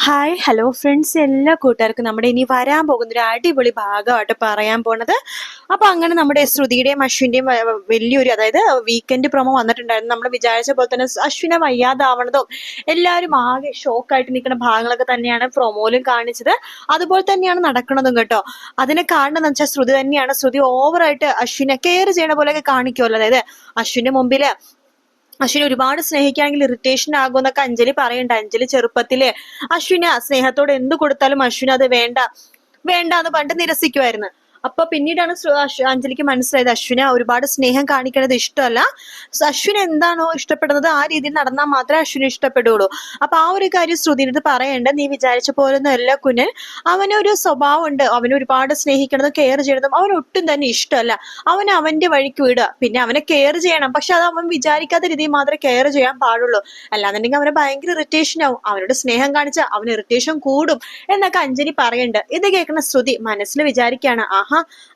Hi hello friends, എല്ലാ കൂട്ടുകാർക്കും നമ്മുടെ ഇനി വരാൻ പോകുന്ന ഒരു അടിപൊളി ഭാഗമായിട്ട് പറയാൻ പോണത്. അപ്പൊ അങ്ങനെ നമ്മുടെ ശ്രുതിയുടെയും അശ്വിന്റെയും വലിയൊരു, അതായത് വീക്കെൻഡ് പ്രൊമോ വന്നിട്ടുണ്ടായിരുന്നു. നമ്മൾ വിചാരിച്ച പോലെ തന്നെ അശ്വിനെ വയ്യാതാവണതും എല്ലാവരും ആകെ ഷോക്കായിട്ട് നിൽക്കുന്ന ഭാഗങ്ങളൊക്കെ തന്നെയാണ് പ്രൊമോയിലും കാണിച്ചത്. അതുപോലെ തന്നെയാണ് നടക്കുന്നതും കേട്ടോ. അതിന് കാരണം എന്ന് വെച്ചാൽ ശ്രുതി തന്നെയാണ്. ശ്രുതി ഓവറായിട്ട് അശ്വിനെ കെയർ ചെയ്യണ പോലെയൊക്കെ കാണിക്കുമല്ലോ. അതായത് അശ്വിന്റെ മുമ്പില് അശ്വിനെ ഒരുപാട് സ്നേഹിക്കുകയാണെങ്കിൽ ഇറിറ്റേഷൻ ആകുമെന്നൊക്കെ അഞ്ജലി പറയുന്നുണ്ട്. അഞ്ജലി ചെറുപ്പത്തില് അശ്വിന് സ്നേഹത്തോട് എന്ത് കൊടുത്താലും അശ്വിന് അത് വേണ്ട വേണ്ട എന്ന് പറഞ്ഞിട്ട് നിരസിക്കുമായിരുന്നു. അപ്പൊ പിന്നീടാണ് അഞ്ജലിക്ക് മനസ്സിലായത് അശ്വിന് ഒരുപാട് സ്നേഹം കാണിക്കുന്നത് ഇഷ്ടമല്ല. അശ്വിന് എന്താണോ ഇഷ്ടപ്പെടുന്നത് ആ രീതിയിൽ നടന്നാൽ മാത്രമേ അശ്വിന് ഇഷ്ടപ്പെടുള്ളൂ. അപ്പൊ ആ ഒരു കാര്യം ശ്രുതിയുടെ പറയേണ്ടത്, നീ വിചാരിച്ച പോലൊന്നും അല്ല കുഞ്ഞൻ. അവനൊരു സ്വഭാവം ഉണ്ട്, അവന് ഒരുപാട് സ്നേഹിക്കണതും കെയർ ചെയ്യണതും അവൻ ഒട്ടും തന്നെ ഇഷ്ടമല്ല. അവൻ അവന്റെ വഴിക്ക് വിടുക, പിന്നെ അവനെ കെയർ ചെയ്യണം, പക്ഷെ അത് അവൻ വിചാരിക്കാത്ത രീതിയിൽ മാത്രമേ കെയർ ചെയ്യാൻ പാടുള്ളൂ. അല്ലാന്നുണ്ടെങ്കിൽ അവന് ഭയങ്കര ഇറിറ്റേഷൻ ആവും. അവനോട് സ്നേഹം കാണിച്ചാൽ അവന് ഇറിറ്റേഷൻ കൂടും എന്നൊക്കെ അഞ്ജലി പറയുന്നുണ്ട്. ഇത് കേൾക്കുന്ന ശ്രുതി മനസ്സിൽ വിചാരിക്കുകയാണ്, ആഹാ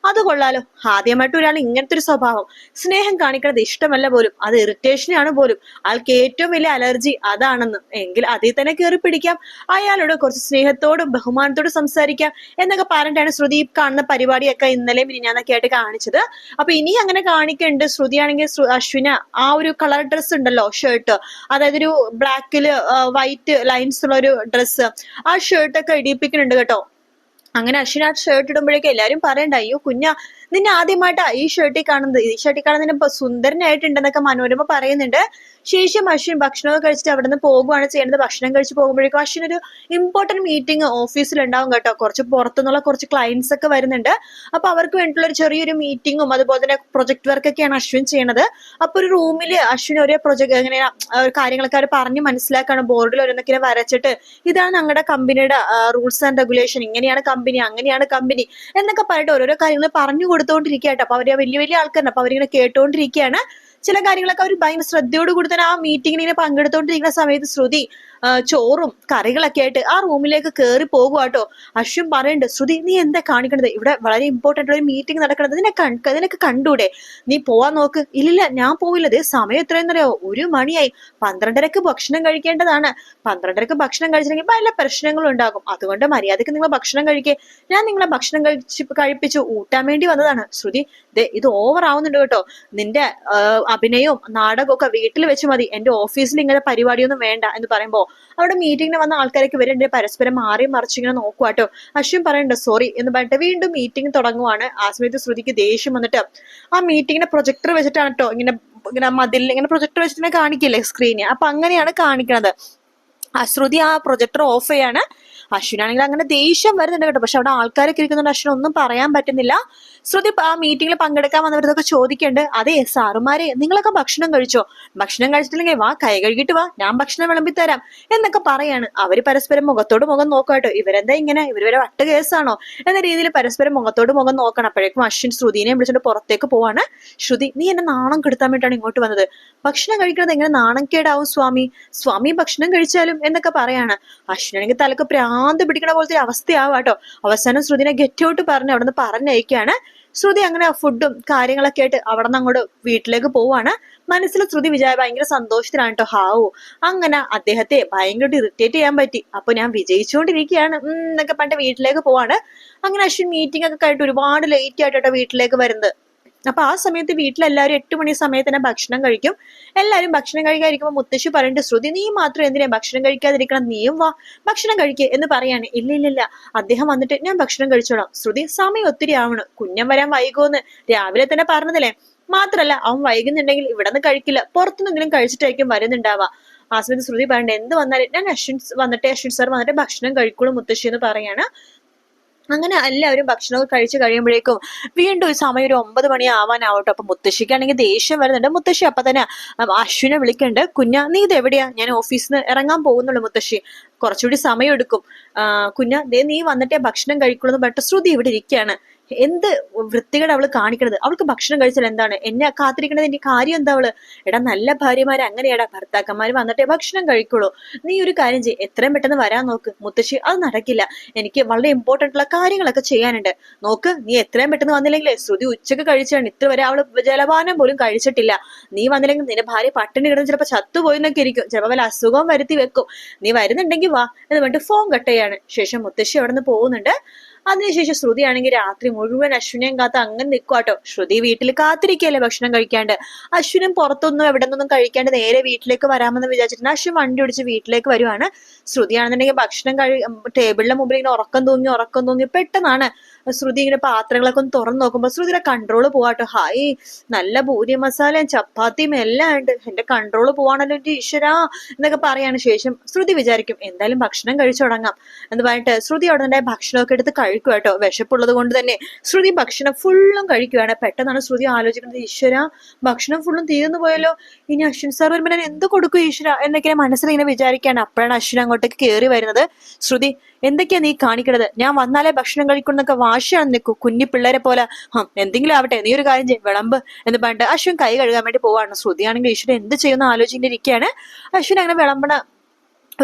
അത് കൊള്ളാലോ, ആദ്യമായിട്ട് ഒരാൾ ഇങ്ങനത്തെ ഒരു സ്വഭാവം, സ്നേഹം കാണിക്കുന്നത് ഇഷ്ടമല്ല പോലും, അത് ഇറിറ്റേഷനാണ് പോലും, ആൾക്ക് ഏറ്റവും വലിയ അലർജി അതാണെന്ന്. എങ്കിൽ അതിൽ തന്നെ കയറി പിടിക്കാം, അയാളോട് കുറച്ച് സ്നേഹത്തോടും ബഹുമാനത്തോടും സംസാരിക്കാം എന്നൊക്കെ പറഞ്ഞിട്ടാണ് ശ്രുതി കാണുന്ന പരിപാടിയൊക്കെ ഇന്നലെ മിനിഞ്ഞാന്നൊക്കെ ആയിട്ട് കാണിച്ചത്. അപ്പൊ ഇനി അങ്ങനെ കാണിക്കുന്നുണ്ട്. ശ്രുതിയാണെങ്കിൽ അശ്വിന ആ ഒരു കളർ ഡ്രസ്സ് ഉണ്ടല്ലോ, ഷർട്ട്, അതായത് ഒരു ബ്ലാക്കില് വൈറ്റ് ലൈൻസ് ഉള്ള ഒരു ഡ്രസ്സ്, ആ ഷർട്ടൊക്കെ ഇടിപ്പിക്കുന്നുണ്ട് കേട്ടോ. അങ്ങനെ അശ്വിൻ ആ ഷർട്ട് ഇടുമ്പോഴേക്കും എല്ലാരും പറയണ്ട, അയ്യോ കുഞ്ഞ, നിന്നെ ആദ്യമായിട്ടാ ഈ ഷർട്ടിൽ കാണുന്നത്, ഈ ഷർട്ടിൽ കാണുന്നതിന് സുന്ദരനായിട്ടുണ്ടെന്നൊക്കെ മനോരമ പറയുന്നുണ്ട്. ശേഷം അശ്വിൻ ഭക്ഷണമൊക്കെ കഴിച്ചിട്ട് അവിടെ നിന്ന് പോകുകയാണ് ചെയ്യുന്നത്. ഭക്ഷണം കഴിച്ച് പോകുമ്പോഴേക്കും അശ്വിൻ ഒരു ഇമ്പോർട്ടന്റ് മീറ്റിംഗ് ഓഫീസിൽ ഉണ്ടാവും കേട്ടോ. കുറച്ച് പുറത്തുനിന്നുള്ള കുറച്ച് ക്ലയൻസ് ഒക്കെ വരുന്നുണ്ട്. അപ്പൊ അവർക്ക് വേണ്ടിയിട്ടുള്ള ഒരു ചെറിയൊരു മീറ്റിങ്ങും അതുപോലെ തന്നെ പ്രൊജക്ട് വർക്ക് ഒക്കെയാണ് അശ്വിൻ ചെയ്യണത്. അപ്പൊ ഒരു റൂമില് അശ്വിൻ ഒരേ പ്രൊജക്ട് എങ്ങനെ കാര്യങ്ങളൊക്കെ അവർ പറഞ്ഞ് മനസ്സിലാക്കാണ്. ബോർഡിൽ ഓരോന്നൊക്കെ വരച്ചിട്ട്, ഇതാണ് ഞങ്ങളുടെ കമ്പനിയുടെ റൂൾസ് ആൻഡ് റെഗുലേഷൻ, ഇങ്ങനെയാണ് കമ്പനി, അങ്ങനെയാണ് കമ്പനി എന്നൊക്കെ പറഞ്ഞിട്ട് ഓരോരോ കാര്യങ്ങൾ പറഞ്ഞു കൊടുത്തോണ്ടിരിക്കുകയായിട്ട്. അപ്പൊ അവര് വലിയ വലിയ ആൾക്കാരുണ്ട്. അപ്പൊ അവരിങ്ങനെ കേട്ടോണ്ടിരിക്കുകയാണ്. ചില കാര്യങ്ങളൊക്കെ അവർ ഭയങ്കര ശ്രദ്ധയോടുകൂടി തന്നെ ആ മീറ്റിങ്ങിന് ഇങ്ങനെ പങ്കെടുത്തോണ്ടിരിക്കുന്ന സമയത്ത് ശ്രുതി ചോറും കറികളൊക്കെ ആയിട്ട് ആ റൂമിലേക്ക് കയറി പോകുവാട്ടോ. അശ്വിൻ പറയുന്നുണ്ട്, ശ്രുതി നീ എന്താ കാണിക്കണത്, ഇവിടെ വളരെ ഇമ്പോർട്ടന്റ് ഒരു മീറ്റിംഗ് നടക്കണത്, നിനക്ക് കണ്ടൂടെ, നീ പോവാൻ നോക്ക്. ഇല്ലില്ല ഞാൻ പോവില്ല, സമയം എത്രയെന്നറിയോ, 1 മണിയായി, 12:30 ഭക്ഷണം കഴിക്കേണ്ടതാണ്. 12:30 ഭക്ഷണം കഴിച്ചില്ലെങ്കിൽ പല പ്രശ്നങ്ങളും ഉണ്ടാകും. അതുകൊണ്ട് മര്യാദക്ക് നിങ്ങൾ ഭക്ഷണം കഴിക്കേ, ഞാൻ നിങ്ങളെ ഭക്ഷണം കഴിപ്പിച്ചു ഊട്ടാൻ വേണ്ടി വന്നതാണ്. ശ്രുതി ഇത് ഓവർ ആവുന്നുണ്ട് കേട്ടോ, നിന്റെ അഭിനയവും നാടകവും ഒക്കെ വീട്ടിൽ വെച്ച് മതി, എന്റെ ഓഫീസിൽ ഇങ്ങനെ പരിപാടിയൊന്നും വേണ്ട എന്ന് പറയുമ്പോ അവിടെ മീറ്റിംഗിന് വന്ന ആൾക്കാരൊക്കെ ഇവരുടെ പരസ്പരം മാറി മറിച്ചിങ്ങനെ നോക്കുവാട്ടോ. അശ്വിൻ പറയണ്ട സോറി എന്ന് പറഞ്ഞിട്ട് വീണ്ടും മീറ്റിംഗ് തുടങ്ങുവാണ്. ആ സമയത്ത് ശ്രുതിക്ക് ദേഷ്യം വന്നിട്ട് ആ മീറ്റിങ്ങിന്റെ പ്രൊജക്ടർ വെച്ചിട്ടാണ് കേട്ടോ ഇങ്ങനെ ഇങ്ങനെ മതിലിൽ ഇങ്ങനെ പ്രൊജക്ടർ വെച്ചിട്ട് കാണിക്കില്ലേ സ്ക്രീന്, അപ്പൊ അങ്ങനെയാണ് കാണിക്കണത്. ശ്രുതി ആ പ്രൊജക്ടർ ഓഫ് ചെയ്യാണ്. അശ്വിനാണെങ്കിൽ അങ്ങനെ ദേഷ്യം വരുന്നുണ്ട് കേട്ടോ. പക്ഷെ അവിടെ ആൾക്കാരൊക്കെ ഇരിക്കുന്നുണ്ട്, അശ്വിൻ ഒന്നും പറയാൻ പറ്റുന്നില്ല. ശ്രുതി ആ മീറ്റിംഗിൽ പങ്കെടുക്കാൻ വന്നവരതൊക്കെ ചോദിക്കുന്നുണ്ട്, അതെ സാറുമാരെ നിങ്ങളൊക്കെ ഭക്ഷണം കഴിച്ചോ, ഭക്ഷണം കഴിച്ചിട്ടില്ലെങ്കിൽ വാ കൈ കഴുകിട്ട് വാ, ഞാൻ ഭക്ഷണം വിളമ്പി തരാം എന്നൊക്കെ പറയാണ്. അവര് പരസ്പരം മുഖത്തോട് മുഖം നോക്കാട്ടോ. ഇവരെന്താ ഇങ്ങനെ, ഇവരെ വട്ട് കേസാണോ എന്ന രീതിയിൽ പരസ്പരം മുഖത്തോട് മുഖം നോക്കണം. അപ്പോഴേക്കും അശ്വിൻ ശ്രുതിനെ വിളിച്ചിട്ട് പുറത്തേക്ക് പോവാണ്. ശ്രുതി നീ എന്നെ നാണം കെടുത്താൻ വേണ്ടിയിട്ടാണ് ഇങ്ങോട്ട് വന്നത്, ഭക്ഷണം കഴിക്കുന്നത് എങ്ങനെ നാണക്കേടാവും സ്വാമി ഭക്ഷണം കഴിച്ചാലും എന്നൊക്കെ പറയാണ്. അശ്വിനാണെങ്കിൽ തലക്ക് ഭ്രാന്ത് പിടിക്കണ പോലത്തെ അവസ്ഥയാവാട്ടോ. അവസാനം ശ്രുതിനെ ഗെറ്റ് ഔട്ട് പറഞ്ഞ് അവിടെ നിന്ന് പറഞ്ഞയക്കാണ്. ശ്രുതി അങ്ങനെ ഫുഡും കാര്യങ്ങളൊക്കെ ആയിട്ട് അവിടെ നിന്ന് അങ്ങോട്ട് വീട്ടിലേക്ക് പോവാണ്. മനസ്സിൽ ശ്രുതി ഭയങ്കര സന്തോഷത്തിലാണ് കേട്ടോ. ഹാവു, അങ്ങനെ അദ്ദേഹത്തെ ഭയങ്കര ഇറിറ്റേറ്റ് ചെയ്യാൻ പറ്റി, അപ്പൊ ഞാൻ വിജയിച്ചുകൊണ്ടിരിക്കുകയാണ് എന്നൊക്കെ പറഞ്ഞിട്ട് വീട്ടിലേക്ക് പോവാണ്. അങ്ങനെ അശ്വിൻ മീറ്റിംഗ് ഒക്കെ ആയിട്ട് ഒരുപാട് ലേറ്റ് ആയിട്ടോ വീട്ടിലേക്ക് വരുന്നത്. അപ്പൊ ആ സമയത്ത് വീട്ടിലെല്ലാവരും 8 മണി സമയത്ത് തന്നെ ഭക്ഷണം കഴിക്കും. എല്ലാവരും ഭക്ഷണം കഴിക്കാതിരിക്കുമ്പോൾ മുത്തശ്ശി പറഞ്ഞിട്ട്, ശ്രുതി നീ മാത്രം എന്തിനാ ഭക്ഷണം കഴിക്കാതിരിക്കണം, നീയും വാ ഭക്ഷണം കഴിക്കുക എന്ന് പറയാണ്. ഇല്ല അദ്ദേഹം വന്നിട്ട് ഞാൻ ഭക്ഷണം കഴിച്ചോളാം. ശ്രുതി സമയം ഒത്തിരി ആവണം, കുഞ്ഞൻ വരാൻ വൈകുമെന്ന് രാവിലെ തന്നെ പറഞ്ഞതില്ലേ, മാത്രല്ല അവൻ വൈകുന്നുണ്ടെങ്കിൽ ഇവിടെ നിന്ന് കഴിക്കില്ല, പുറത്തുനിന്നെങ്കിലും കഴിച്ചിട്ടായിരിക്കും വരുന്നുണ്ടാവുക. ആ സമയത്ത് ശ്രുതി പറയണ്ട, എന്ത് വന്നാലും ഞാൻ അശ്വിൻ സാർ വന്നിട്ട് ഭക്ഷണം കഴിക്കുള്ളൂ മുത്തശ്ശി എന്ന് പറയാണ്. അങ്ങനെ എല്ലാവരും ഭക്ഷണമൊക്കെ കഴിച്ചു കഴിയുമ്പോഴേക്കും വീണ്ടും സമയം ഒരു 9 മണി ആവാനാവട്ടോ. അപ്പൊ മുത്തശ്ശിക്കാണെങ്കിൽ ദേഷ്യം വരുന്നുണ്ട്. മുത്തശ്ശി അപ്പൊ തന്നെ അശ്വിനെ വിളിക്കണ്ട്, കുഞ്ഞ നീ ഇത് എവിടെയാ, ഞാൻ ഓഫീസിൽ നിന്ന് ഇറങ്ങാൻ പോകുന്നുള്ളൂ മുത്തശ്ശി, കുറച്ചുകൂടി സമയം എടുക്കും. കുഞ്ഞ നീ വന്നിട്ടേ ഭക്ഷണം കഴിക്കുള്ളൂ എന്ന് പറഞ്ഞിട്ട് ശ്രുതി ഇവിടെ ഇരിക്കുകയാണ്. എന്ത് വൃത്തികേട് അവള് കാണിക്കണത്? അവൾക്ക് ഭക്ഷണം കഴിച്ചാൽ എന്താണ്? എന്നെ കാത്തിരിക്കണതിന്റെ കാര്യം എന്താ അവള്? എടാ, നല്ല ഭാര്യമാര് അങ്ങനെയാടാ, ഭർത്താക്കന്മാര് വന്നിട്ടേ ഭക്ഷണം കഴിക്കുള്ളൂ. നീ ഒരു കാര്യം ചെയ്യ്, എത്രയും പെട്ടെന്ന് വരാൻ നോക്ക്. മുത്തശ്ശി, അത് നടക്കില്ല, എനിക്ക് വളരെ ഇമ്പോർട്ടന്റ് ഉള്ള കാര്യങ്ങളൊക്കെ ചെയ്യാനുണ്ട്. നോക്ക്, നീ എത്രയും പെട്ടെന്ന് വന്നില്ലെങ്കിലേ ശ്രുതി ഉച്ചക്ക് കഴിച്ചാണ്, ഇത്ര വരെ അവള് ജലപാനം പോലും കഴിച്ചിട്ടില്ല. നീ വന്നില്ലെങ്കിൽ നിന്റെ ഭാര്യ പട്ടിണി കിടന്ന് ചിലപ്പോ ചത്തുപോയിന്നൊക്കെ ഇരിക്കും, ചിലപ്പോ വല്ല അസുഖം വരുത്തി വെക്കും. നീ വരുന്നുണ്ടെങ്കിൽ വാ എന്ന് പറഞ്ഞിട്ട് ഫോൺ കട്ട് ചെയ്യാണ്. ശേഷം മുത്തശ്ശി അവിടെ നിന്ന് പോകുന്നുണ്ട്. അതിനുശേഷം ശ്രുതി ആണെങ്കിൽ രാത്രി മുഴുവൻ അശ്വിനെയും കാത്ത് അങ്ങനെ നിൽക്കുവാട്ടോ. ശ്രുതി വീട്ടിൽ കാത്തിരിക്കല്ലേ ഭക്ഷണം കഴിക്കാണ്ട്. അശ്വിനും പുറത്തൊന്നും എവിടെ നിന്നൊന്നും കഴിക്കാണ്ട് നേരെ വീട്ടിലേക്ക് വരാമെന്ന് വിചാരിച്ചിട്ട് അശ്വിൻ വണ്ടി ഓടിച്ച് വീട്ടിലേക്ക് വരുവാണ്. ശ്രുതിയാണെന്നുണ്ടെങ്കിൽ ഭക്ഷണം ടേബിളിന്റെ മുമ്പിൽ ഇങ്ങനെ ഉറക്കം തൂങ്ങി പെട്ടെന്നാണ് ശ്രുതി ഇങ്ങനെ പാത്രങ്ങളൊക്കെ ഒന്ന് തുറന്നു നോക്കുമ്പോ ശ്രുതിയുടെ കൺട്രോള് പോവാട്ടോ. ഹായ്, നല്ല പൂരി മസാലയും ചപ്പാത്തിയും എല്ലാം ഉണ്ട്, എന്റെ കൺട്രോള് പോവാണല്ലോ എന്റെ ഈശ്വരാ എന്നൊക്കെ പറയാണ്. ശേഷം ശ്രുതി വിചാരിക്കും എന്തായാലും ഭക്ഷണം കഴിച്ചു തുടങ്ങാം എന്ന് പറഞ്ഞിട്ട് ശ്രുതി ഉടനെ ഭക്ഷണമൊക്കെ എടുത്ത് കഴിക്കും കേട്ടോ. വിശപ്പുള്ളത് കൊണ്ട് തന്നെ ശ്രുതി ഭക്ഷണം ഫുള്ളും കഴിക്കുകയാണ്. പെട്ടെന്നാണ് ശ്രുതി ആലോചിക്കുന്നത്, ഈശ്വര ഭക്ഷണം ഫുള്ളും തീർന്നു പോയല്ലോ, ഇനി അശ്വിൻ സാർ വരുമ്പോൾ ഞാൻ എന്ത് കൊടുക്കും ഈശ്വര എന്നൊക്കെ മനസ്സിൽ ഇങ്ങനെ വിചാരിക്കുകയാണ്. അപ്പോഴാണ് അശ്വിൻ അങ്ങോട്ടേക്ക് കയറി വരുന്നത്. ശ്രുതി, എന്തൊക്കെയാ നീ കാണിക്കണത്? ഞാൻ വന്നാലേ ഭക്ഷണം കഴിക്കുന്നൊക്കെ വാശിയാണ് നിൽക്കൂ, കുഞ്ഞി പിള്ളേരെ പോലെ. എന്തെങ്കിലും ആവട്ടെ, നീ ഒരു കാര്യം ചെയ്യും, വിളമ്പ് എന്ന് പറഞ്ഞിട്ട് അശ്വിൻ കൈ കഴുകാൻ വേണ്ടി പോവാണ്. ശ്രുതിയാണെങ്കിൽ ഈശ്വരൻ എന്ത് ചെയ്യുന്ന ആലോചിച്ചിരിക്കുകയാണ്. അശ്വിൻ അങ്ങനെ വിളമ്പണ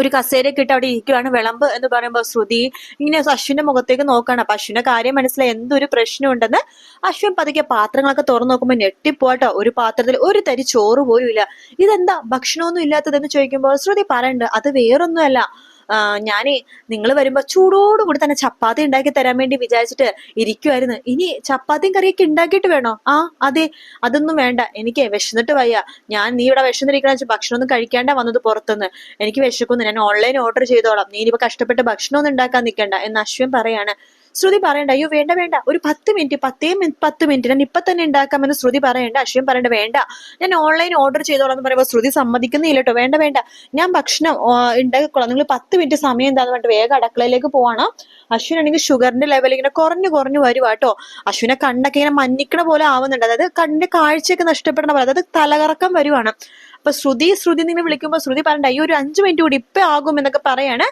ഒരു കസേരയൊക്കെ ഇട്ട് അവിടെ ഇരിക്കുകയാണ്. വിളമ്പ് എന്ന് പറയുമ്പോൾ ശ്രുതി ഇങ്ങനെ അശ്വിന്റെ മുഖത്തേക്ക് നോക്കാണ്. അപ്പൊ അശ്വിന്റെ കാര്യം മനസ്സിലായി, എന്തൊരു പ്രശ്നം ഉണ്ടെന്ന്. അശ്വിൻ പതുക്കെ പാത്രങ്ങളൊക്കെ തുറന്നു നോക്കുമ്പോൾ ഞെട്ടിപ്പോട്ടോ. ഒരു പാത്രത്തിൽ ഒരു തരി ചോറ് പോലും ഇല്ല. ഇതെന്താ ഭക്ഷണമൊന്നും ഇല്ലാത്തതെന്ന് ചോദിക്കുമ്പോൾ ശ്രുതി പറയണ്ട്, അത് വേറൊന്നുമല്ല, ഞാനേ നിങ്ങൾ വരുമ്പോ ചൂടോടുകൂടി തന്നെ ചപ്പാത്തി ഉണ്ടാക്കി തരാൻ വേണ്ടി വിചാരിച്ചിട്ട് ഇരിക്കുവായിരുന്നു. ഇനി ചപ്പാത്തിയും കറിയൊക്കെ ഉണ്ടാക്കിയിട്ട് വേണോ? ആ അതെ, അതൊന്നും വേണ്ട, എനിക്ക് വിശന്നിട്ട് വയ്യ. നീ ഇവിടെ വിശന്നിരിക്കണ ഭക്ഷണം ഒന്നും കഴിക്കാണ്ട വന്നത് പുറത്തുനിന്ന്, എനിക്ക് വിശക്കുന്നു, ഞാൻ ഓൺലൈൻ ഓർഡർ ചെയ്തോളാം, നീ ഇനിയിപ്പോ കഷ്ടപ്പെട്ട് ഭക്ഷണം ഒന്നും ഉണ്ടാക്കാൻ നിൽക്കണ്ട എന്ന് അശ്വിൻ പറയാണ്. ശ്രുതി പറയണ്ട, അയ്യോ വേണ്ട വേണ്ട, ഒരു 10 മിനിറ്റ് 10 മിനിറ്റ് ഞാൻ ഇപ്പൊ തന്നെ ഉണ്ടാക്കാമെന്ന് ശ്രുതി പറയണ്ട. അശ്വിൻ പറയണ്ട, വേണ്ട ഞാൻ ഓൺലൈൻ ഓർഡർ ചെയ്തോളാം എന്ന് പറയുമ്പോൾ ശ്രുതി സമ്മതിക്കുന്നില്ല കേട്ടോ. വേണ്ട വേണ്ട, ഞാൻ ഭക്ഷണം ഉണ്ടാക്കിക്കോളാം, നിങ്ങൾ 10 മിനിറ്റ് സമയം എന്താന്ന് പറഞ്ഞിട്ട് വേഗം അടുക്കളയിലേക്ക് പോവാണ്. അശ്വിൻ ആണെങ്കിൽ ഷുഗറിന്റെ ലെവൽ ഇങ്ങനെ കുറഞ്ഞു വരുവാട്ടോ. അശ്വിനെ കണ്ണൊക്കെ ഇങ്ങനെ മഞ്ഞിക്കണ പോലെ ആവുന്നുണ്ട്, അതായത് കണ്ണിന്റെ കാഴ്ചയൊക്കെ നഷ്ടപ്പെടണ പോലെ, അതായത് തലകറക്കം വരുവാണ്. അപ്പൊ ശ്രുതി നിങ്ങൾ വിളിക്കുമ്പോൾ ശ്രുതി പറയണ്ട, അയ്യോ ഒരു 5 മിനിറ്റ് കൂടി ഇപ്പൊ ആകും എന്നൊക്കെ പറയാണ്.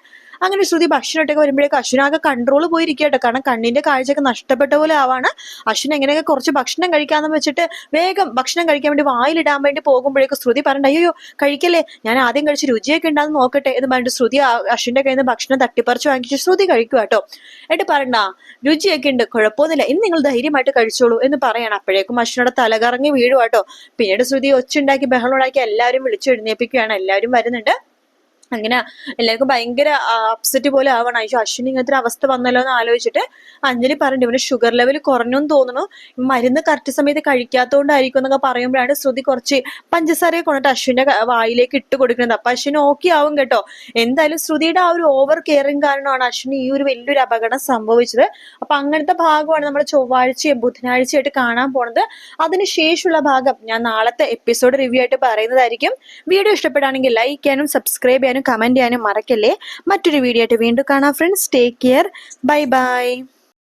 അങ്ങനെ ശ്രുതി ഭക്ഷണമൊക്കെ വരുമ്പോഴേക്കും അശ്വിനാകെ കൺട്രോൾ പോയിരിക്കട്ടോ, കാരണം കണ്ണിന്റെ കാഴ്ചയൊക്കെ നഷ്ടപ്പെട്ട പോലെ ആവാണ്. അശ്വിൻ എങ്ങനെയൊക്കെ കുറച്ച് ഭക്ഷണം കഴിക്കാന്ന് വെച്ചിട്ട് വേഗം ഭക്ഷണം കഴിക്കാൻ വേണ്ടി വായിലിടാൻ വേണ്ടി പോകുമ്പോഴേക്കും ശ്രുതി പറയണ്ട, അയ്യോ കഴിക്കല്ലേ, ഞാൻ ആദ്യം കഴിച്ച് രുചിയൊക്കെ ഉണ്ടാകുന്ന നോക്കട്ടെ എന്ന് പറഞ്ഞിട്ട് ശ്രുതി അശ്വിന്റെ കയ്യിൽ നിന്ന് ഭക്ഷണം തട്ടിപ്പറിച്ച് വാങ്ങിച്ച് ശ്രുതി കഴിക്കുക കേട്ടോ. എന്നിട്ട് പറയണ്ട, രുചിയൊക്കെ ഉണ്ട്, കുഴപ്പമൊന്നുമില്ല, ഇന്ന് നിങ്ങൾ ധൈര്യമായിട്ട് കഴിച്ചോളൂ എന്ന് പറയണം. അപ്പോഴേക്കും അശ്വിനോടെ തലകറങ്ങി വീഴുവാട്ടോ. പിന്നീട് ശ്രുതി ഒച്ചുണ്ടാക്കി ബഹളമുണ്ടാക്കി എല്ലാവരും വിളിച്ചു എഴുന്നേൽപ്പിക്കുകയാണ്. എല്ലാവരും വരുന്നുണ്ട്. അങ്ങനെ എല്ലാവർക്കും ഭയങ്കര അപ്സെറ്റ് പോലെ ആവണം. അയ്യോ അശ്വിന് ഇങ്ങനത്തെ ഒരു അവസ്ഥ വന്നല്ലോ എന്ന് ആലോചിച്ചിട്ട് അഞ്ജലി പറഞ്ഞു, ഇവന് ഷുഗർ ലെവൽ കുറഞ്ഞെന്ന് തോന്നുന്നു, മരുന്ന് കറക്റ്റ് സമയത്ത് കഴിക്കാത്തതുകൊണ്ടായിരിക്കും എന്നൊക്കെ പറയുമ്പോഴാണ് ശ്രുതി കുറച്ച് പഞ്ചസാരയെ കൊണ്ടിട്ട് അശ്വിന്റെ വായിലേക്ക് ഇട്ട് കൊടുക്കുന്നത്. അപ്പൊ അശ്വിന് ഓക്കെ ആവും കേട്ടോ. എന്തായാലും ശ്രുതിയുടെ ആ ഒരു ഓവർ കെയറിങ് കാരണമാണ് അശ്വിന് ഈ ഒരു വലിയൊരു അപകടം സംഭവിച്ചത്. അപ്പൊ അങ്ങനത്തെ ഭാഗമാണ് നമ്മൾ ചൊവ്വാഴ്ചയും ബുധനാഴ്ചയായിട്ട് കാണാൻ പോണത്. അതിനുശേഷമുള്ള ഭാഗം ഞാൻ നാളത്തെ എപ്പിസോഡ് റിവ്യൂ ആയിട്ട് പറയുന്നതായിരിക്കും. വീഡിയോ ഇഷ്ടപ്പെടുകയാണെങ്കിൽ ലൈക്ക് ചെയ്യാനും സബ്സ്ക്രൈബ് ചെയ്യാനും കമന്റ് ചെയ്യാനും മറക്കല്ലേ. മറ്റൊരു വീഡിയോ ആയിട്ട് വീണ്ടും കാണാം friends. Take care, bye bye.